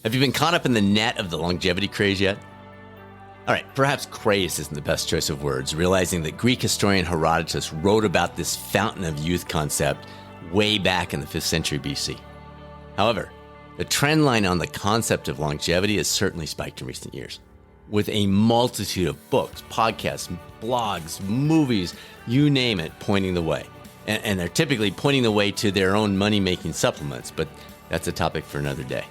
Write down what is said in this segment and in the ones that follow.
Have you been caught up in the net of the longevity craze yet? All right, perhaps craze isn't the best choice of words, realizing that Greek historian Herodotus wrote about this fountain of youth concept way back in the 5th century BC. However, the trend line on the concept of longevity has certainly spiked in recent years, with a multitude of books, podcasts, blogs, movies, you name it, pointing the way. And they're typically pointing the way to their own money-making supplements, but that's a topic for another day.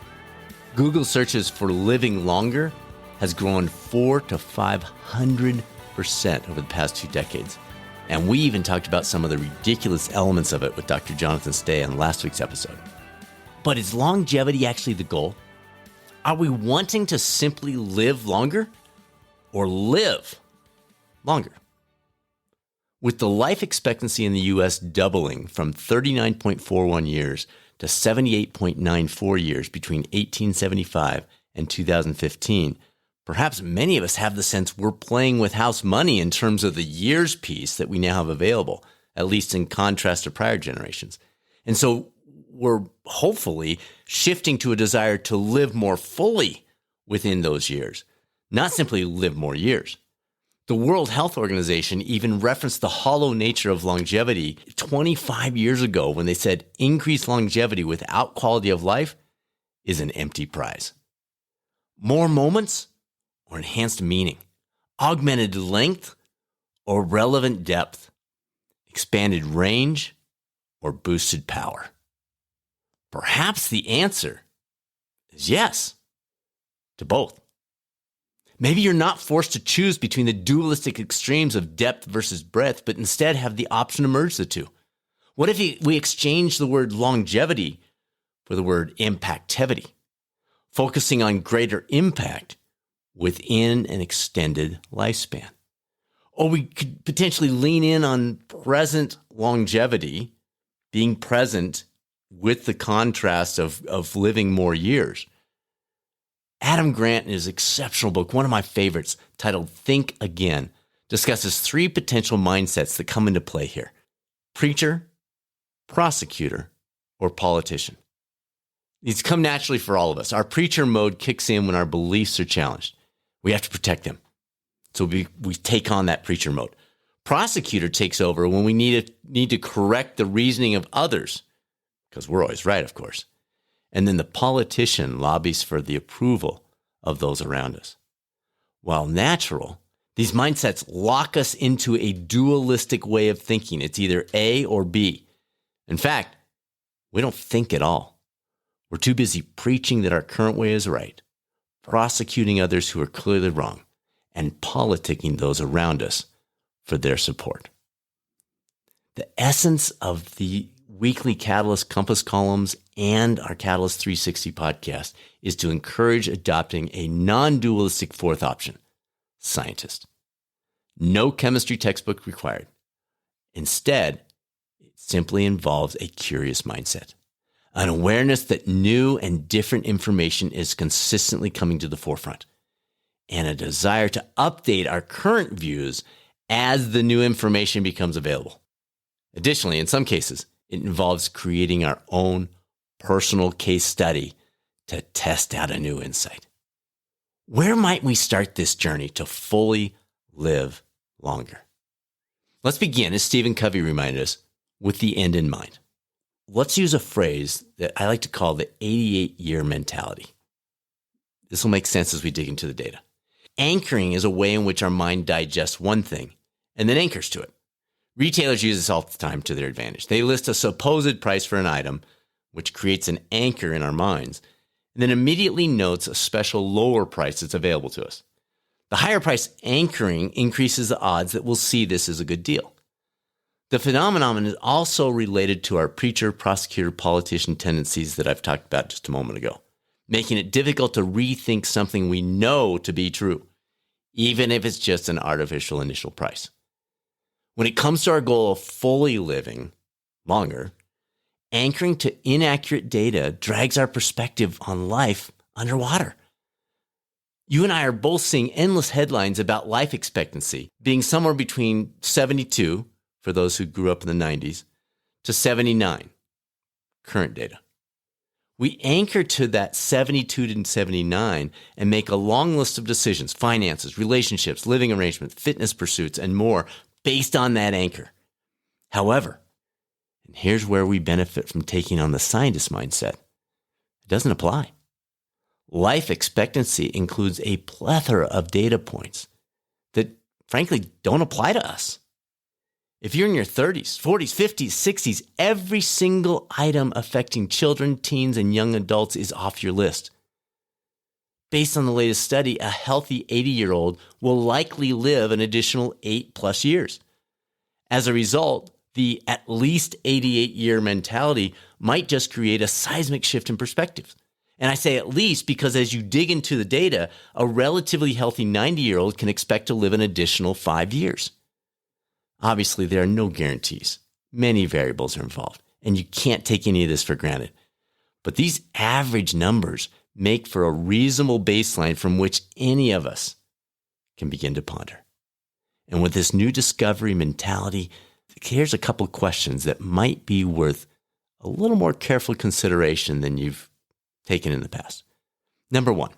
Google searches for living longer has grown 400% to 500% over the past 2 decades. And we even talked about some of the ridiculous elements of it with Dr. Jonathan Stay on last week's episode. But is longevity actually the goal? Are we wanting to simply live longer or live longer? With the life expectancy in the U.S. doubling from 39.41 years to 78.94 years between 1875 and 2015, perhaps many of us have the sense we're playing with house money in terms of the years piece that we now have available, at least in contrast to prior generations. And so we're hopefully shifting to a desire to live more fully within those years, not simply live more years. The World Health Organization even referenced the hollow nature of longevity 25 years ago when they said increased longevity without quality of life is an empty prize. More moments or enhanced meaning, augmented length or relevant depth, expanded range or boosted power. Perhaps the answer is yes to both. Maybe you're not forced to choose between the dualistic extremes of depth versus breadth, but instead have the option to merge the two. What if we exchange the word longevity for the word impactivity, focusing on greater impact within an extended lifespan? Or we could potentially lean in on present longevity, being present with the contrast of living more years. Adam Grant, in his exceptional book, one of my favorites, titled Think Again, discusses 3 potential mindsets that come into play here: preacher, prosecutor, or politician. These come naturally for all of us. Our preacher mode kicks in when our beliefs are challenged. We have to protect them. So we take on that preacher mode. Prosecutor takes over when we need to correct the reasoning of others, because we're always right, of course. And then the politician lobbies for the approval of those around us. While natural, these mindsets lock us into a dualistic way of thinking. It's either A or B. In fact, we don't think at all. We're too busy preaching that our current way is right, prosecuting others who are clearly wrong, and politicking those around us for their support. The essence of the weekly Catalyst Compass columns and our Catalyst 360 podcast is to encourage adopting a non-dualistic fourth option: scientist. No chemistry textbook required. Instead, it simply involves a curious mindset, an awareness that new and different information is consistently coming to the forefront, and a desire to update our current views as the new information becomes available. Additionally, in some cases, it involves creating our own personal case study to test out a new insight. Where might we start this journey to fully live longer? Let's begin, as Stephen Covey reminded us, with the end in mind. Let's use a phrase that I like to call the 88-year mentality. This will make sense as we dig into the data. Anchoring is a way in which our mind digests one thing and then anchors to it. Retailers use this all the time to their advantage. They list a supposed price for an item, which creates an anchor in our minds, and then immediately notes a special lower price that's available to us. The higher price anchoring increases the odds that we'll see this as a good deal. The phenomenon is also related to our preacher, prosecutor, politician tendencies that I've talked about just a moment ago, making it difficult to rethink something we know to be true, even if it's just an artificial initial price. When it comes to our goal of fully living longer, anchoring to inaccurate data drags our perspective on life underwater. You and I are both seeing endless headlines about life expectancy being somewhere between 72, for those who grew up in the 90s, to 79, current data. We anchor to that 72 to 79 and make a long list of decisions, finances, relationships, living arrangements, fitness pursuits, and more based on that anchor. However, and here's where we benefit from taking on the scientist mindset, it doesn't apply. Life expectancy includes a plethora of data points that frankly don't apply to us. If you're in your 30s, 40s, 50s, 60s, every single item affecting children, teens, and young adults is off your list. Based on the latest study, a healthy 80-year-old will likely live an additional 8+ years. As a result, the at least 88-year mentality might just create a seismic shift in perspective. And I say at least because as you dig into the data, a relatively healthy 90-year-old can expect to live an additional 5 years. Obviously, there are no guarantees. Many variables are involved, and you can't take any of this for granted. But these average numbers make for a reasonable baseline from which any of us can begin to ponder. And with this new discovery mentality, here's a couple questions that might be worth a little more careful consideration than you've taken in the past. Number one,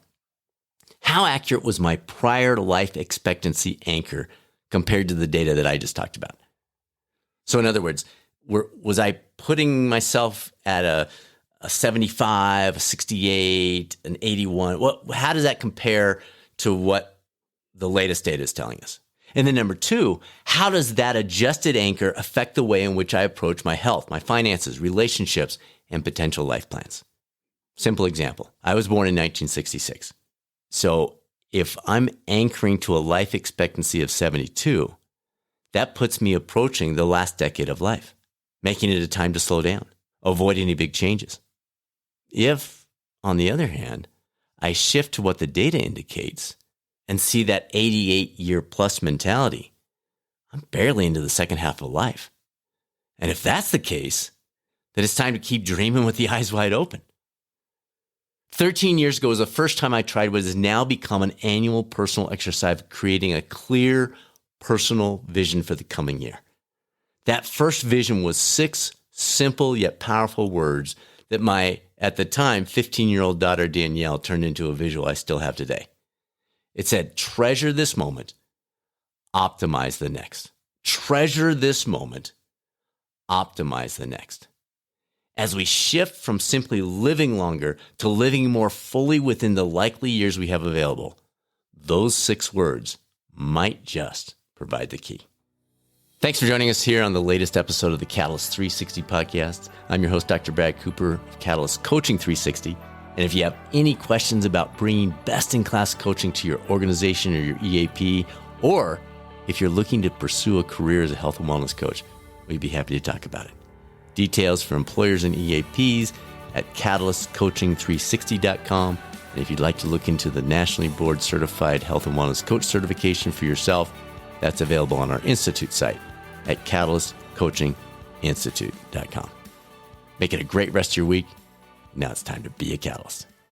how accurate was my prior life expectancy anchor compared to the data that I just talked about? So in other words, was I putting myself at a 75, a 68, an 81? How does that compare to what the latest data is telling us? And then number two, how does that adjusted anchor affect the way in which I approach my health, my finances, relationships, and potential life plans? Simple example. I was born in 1966. So if I'm anchoring to a life expectancy of 72, that puts me approaching the last decade of life, making it a time to slow down, avoid any big changes. If, on the other hand, I shift to what the data indicates and see that 88-year plus mentality, I'm barely into the second half of life. And if that's the case, then it's time to keep dreaming with the eyes wide open. 13 years ago was the first time I tried what has now become an annual personal exercise of creating a clear personal vision for the coming year. That first vision was 6 simple yet powerful words that my, at the time, 15-year-old daughter Danielle turned into a visual I still have today. It said, treasure this moment, optimize the next. Treasure this moment, optimize the next. As we shift from simply living longer to living more fully within the likely years we have available, those 6 words might just provide the key. Thanks for joining us here on the latest episode of the Catalyst 360 podcast. I'm your host, Dr. Brad Cooper of Catalyst Coaching 360. And if you have any questions about bringing best-in-class coaching to your organization or your EAP, or if you're looking to pursue a career as a health and wellness coach, we'd be happy to talk about it. Details for employers and EAPs at catalystcoaching360.com. And if you'd like to look into the nationally board certified health and wellness coach certification for yourself, that's available on our Institute site at catalystcoachinginstitute.com. Make it a great rest of your week. Now it's time to be a catalyst.